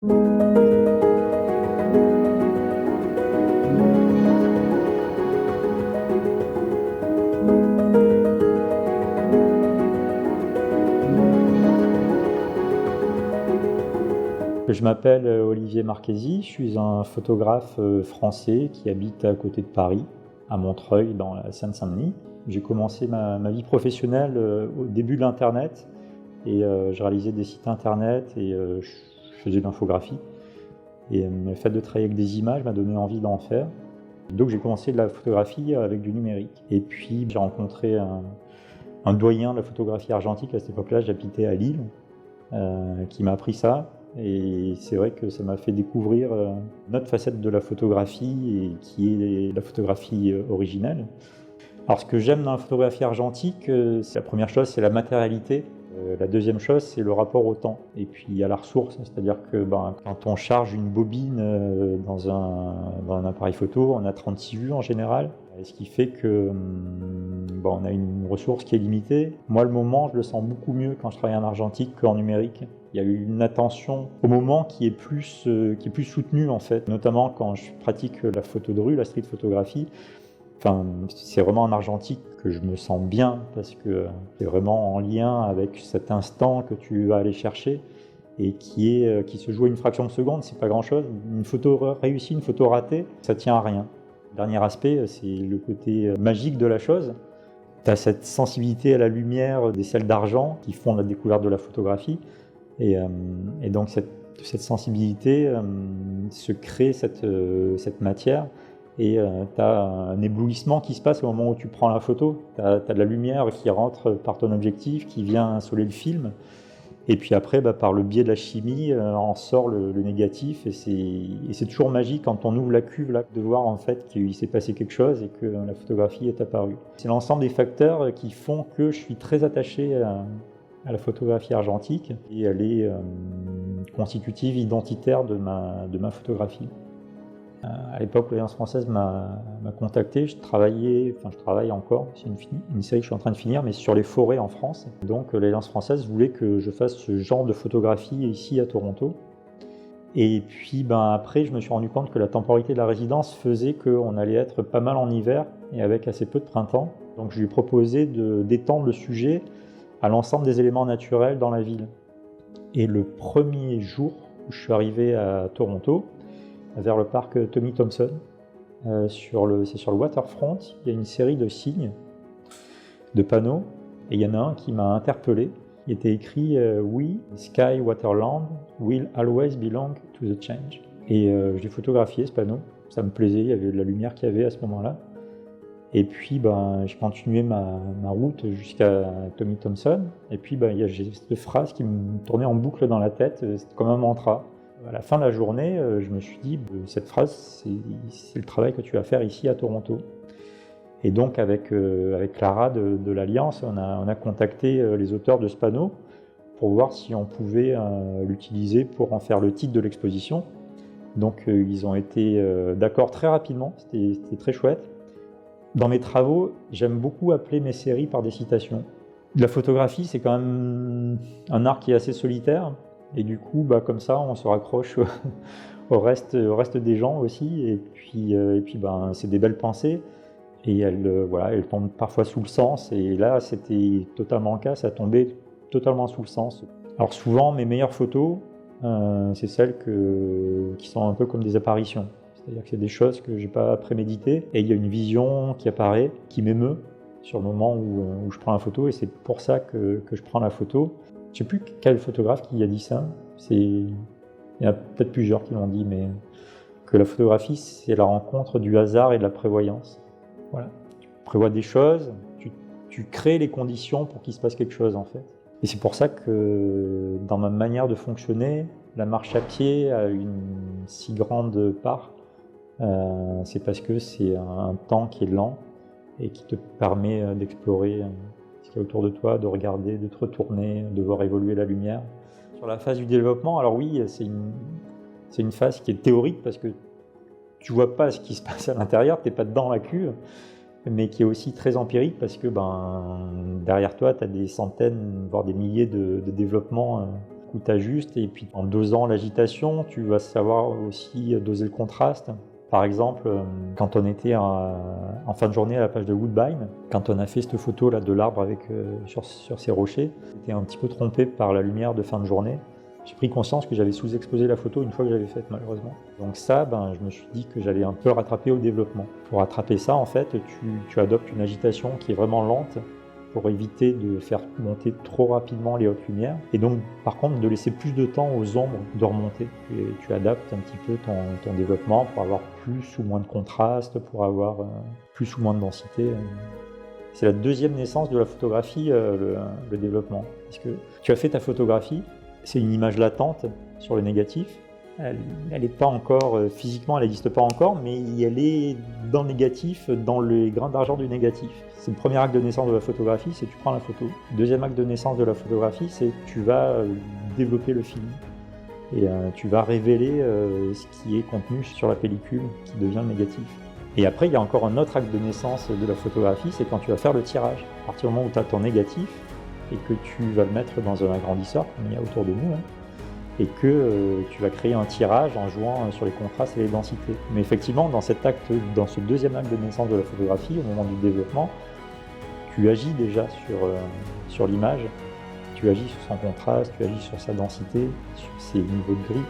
Je m'appelle Olivier Marchesi, je suis un photographe français qui habite à côté de Paris, à Montreuil, dans la Seine-Saint-Denis. J'ai commencé ma vie professionnelle au début de l'Internet et je réalisais des sites Internet et je faisais de l'infographie. Et le fait de travailler avec des images m'a donné envie d'en faire. Donc j'ai commencé de la photographie avec du numérique. Et puis j'ai rencontré un doyen de la photographie argentique. À cette époque-là, j'habitais à Lille, qui m'a appris ça. Et c'est vrai que ça m'a fait découvrir une autre facette de la photographie, et qui est la photographie originelle. Alors ce que j'aime dans la photographie argentique, la première chose, c'est la matérialité. La deuxième chose, c'est le rapport au temps et puis à la ressource. C'est-à-dire que quand on charge une bobine dans un appareil photo, on a 36 vues en général, ce qui fait que on a une ressource qui est limitée. Moi, le moment, je le sens beaucoup mieux quand je travaille en argentique qu'en numérique. Il y a eu une attention au moment qui est plus soutenue en fait, notamment quand je pratique la photo de rue, la street photographie. Enfin, c'est vraiment en argentique que je me sens bien parce que c'est vraiment en lien avec cet instant que tu vas aller chercher et qui se joue à une fraction de seconde, c'est pas grand-chose. Une photo réussie, une photo ratée, ça tient à rien. Le dernier aspect, c'est le côté magique de la chose. Tu as cette sensibilité à la lumière des sels d'argent qui font la découverte de la photographie. Et donc cette sensibilité se crée cette matière. Et tu as un éblouissement qui se passe au moment où tu prends la photo. Tu as de la lumière qui rentre par ton objectif, qui vient insoler le film. Et puis après, par le biais de la chimie, en sort le négatif. Et c'est toujours magique quand on ouvre la cuve là, de voir en fait qu'il s'est passé quelque chose et que la photographie est apparue. C'est l'ensemble des facteurs qui font que je suis très attaché à la photographie argentique. Et elle est constitutive, identitaire de ma photographie. À l'époque, l'Alliance française m'a contacté. Je travaille encore, c'est une série que je suis en train de finir, mais sur les forêts en France. Donc l'Alliance française voulait que je fasse ce genre de photographie ici à Toronto. Et puis après, je me suis rendu compte que la temporalité de la résidence faisait qu'on allait être pas mal en hiver et avec assez peu de printemps. Donc je lui ai proposé d'étendre le sujet à l'ensemble des éléments naturels dans la ville. Et le premier jour où je suis arrivé à Toronto, vers le parc Tommy Thompson, c'est sur le waterfront, il y a une série de signes, de panneaux, et il y en a un qui m'a interpellé. Il était écrit We, Sky Waterland, will always belong to the change. Et je l'ai photographié ce panneau, ça me plaisait, il y avait de la lumière qu'il y avait à ce moment-là. Et puis j'ai continué ma route jusqu'à Tommy Thompson, et puis j'ai cette phrase qui me tournait en boucle dans la tête, c'était comme un mantra. À la fin de la journée, je me suis dit, cette phrase, c'est le travail que tu vas faire ici à Toronto. Et donc avec Clara de l'Alliance, on a contacté les auteurs de ce panneau pour voir si on pouvait l'utiliser pour en faire le titre de l'exposition. Donc ils ont été d'accord très rapidement, c'était très chouette. Dans mes travaux, j'aime beaucoup appeler mes séries par des citations. La photographie, c'est quand même un art qui est assez solitaire. Et du coup, comme ça, on se raccroche au reste des gens aussi. Et puis c'est des belles pensées. Et elles tombent parfois sous le sens. Et là, c'était totalement le cas. Ça tombait totalement sous le sens. Alors souvent, mes meilleures photos, c'est celles qui sont un peu comme des apparitions. C'est-à-dire que c'est des choses que je n'ai pas préméditées. Et il y a une vision qui apparaît, qui m'émeut sur le moment où je prends la photo. Et c'est pour ça que je prends la photo. Je ne sais plus quel photographe qui a dit ça, il y en a peut-être plusieurs qui l'ont dit, mais que la photographie, c'est la rencontre du hasard et de la prévoyance. Voilà. Tu prévois des choses, tu crées les conditions pour qu'il se passe quelque chose en fait. Et c'est pour ça que dans ma manière de fonctionner, la marche à pied a une si grande part. C'est parce que c'est un temps qui est lent et qui te permet d'explorer ce qu'il y a autour de toi, de regarder, de te retourner, de voir évoluer la lumière. Sur la phase du développement, alors oui, c'est une phase qui est théorique parce que tu vois pas ce qui se passe à l'intérieur, tu n'es pas dedans la cuve, mais qui est aussi très empirique parce que derrière toi, tu as des centaines, voire des milliers de développements coup, tu ajustes et puis en dosant l'agitation, tu vas savoir aussi doser le contraste. Par exemple, quand on était en fin de journée à la plage de Woodbine, quand on a fait cette photo là de l'arbre sur ces rochers, j'étais un petit peu trompé par la lumière de fin de journée. J'ai pris conscience que j'avais sous-exposé la photo une fois que j'avais faite, malheureusement. Donc ça, je me suis dit que j'allais un peu le rattraper au développement. Pour rattraper ça, en fait, tu adoptes une agitation qui est vraiment lente pour éviter de faire monter trop rapidement les hautes lumières. Et donc, par contre, de laisser plus de temps aux ombres de remonter. Et tu adaptes un petit peu ton développement pour avoir plus ou moins de contraste, pour avoir plus ou moins de densité. C'est la deuxième naissance de la photographie, le développement. Parce que tu as fait ta photographie, c'est une image latente sur le négatif. Elle n'est pas encore, physiquement, elle n'existe pas encore, mais elle est dans le négatif, dans les grains d'argent du négatif. C'est le premier acte de naissance de la photographie, c'est tu prends la photo. Le deuxième acte de naissance de la photographie, c'est tu vas développer le film. Et tu vas révéler ce qui est contenu sur la pellicule, qui devient le négatif. Et après, il y a encore un autre acte de naissance de la photographie, c'est quand tu vas faire le tirage. À partir du moment où tu as ton négatif, et que tu vas le mettre dans un agrandisseur, comme il y a autour de nous, et que tu vas créer un tirage en jouant sur les contrastes et les densités. Mais effectivement, dans ce deuxième acte de naissance de la photographie, au moment du développement, tu agis déjà sur l'image, tu agis sur son contraste, tu agis sur sa densité, sur ses niveaux de gris.